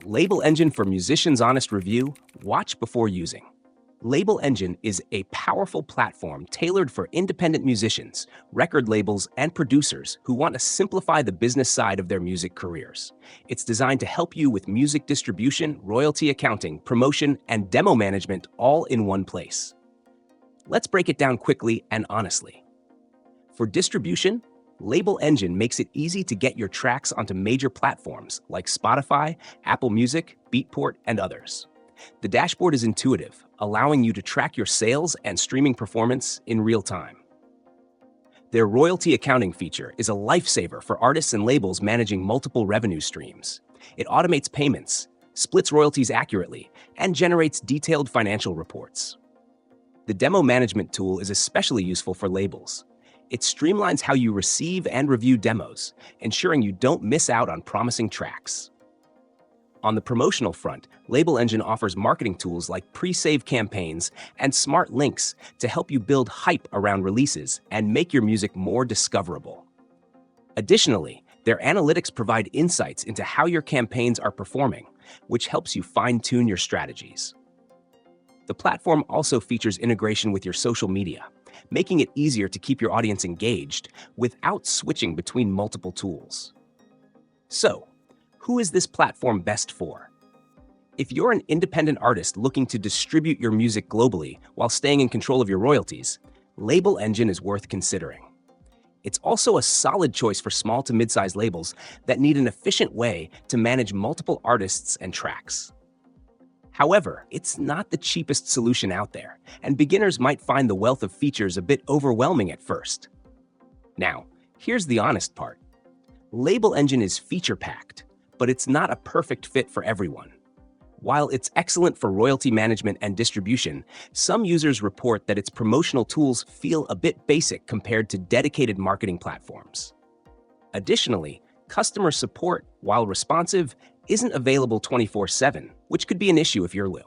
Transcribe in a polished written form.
Label Engine for Musicians' Honest Review, Watch Before Using. Label Engine is a powerful platform tailored for independent musicians, record labels, and producers who want to simplify the business side of their music careers. It's designed to help you with music distribution, royalty accounting, promotion, and demo management all in one place. Let's break it down quickly and honestly. For distribution, Label Engine makes it easy to get your tracks onto major platforms like Spotify, Apple Music, Beatport, and others. The dashboard is intuitive, allowing you to track your sales and streaming performance in real time. Their royalty accounting feature is a lifesaver for artists and labels managing multiple revenue streams. It automates payments, splits royalties accurately, and generates detailed financial reports. The demo management tool is especially useful for labels. It streamlines how you receive and review demos, ensuring you don't miss out on promising tracks. On the promotional front, Label Engine offers marketing tools like pre-save campaigns and smart links to help you build hype around releases and make your music more discoverable. Additionally, their analytics provide insights into how your campaigns are performing, which helps you fine-tune your strategies. The platform also features integration with your social media, making it easier to keep your audience engaged without switching between multiple tools. So, who is this platform best for? If you're an independent artist looking to distribute your music globally while staying in control of your royalties, Label Engine is worth considering. It's also a solid choice for small to mid-sized labels that need an efficient way to manage multiple artists and tracks. However, it's not the cheapest solution out there, and beginners might find the wealth of features a bit overwhelming at first. Now, here's the honest part. Label Engine is feature-packed, but it's not a perfect fit for everyone. While it's excellent for royalty management and distribution, some users report that its promotional tools feel a bit basic compared to dedicated marketing platforms. Additionally, customer support, while responsive, isn't available 24/7, which could be an issue if you're new.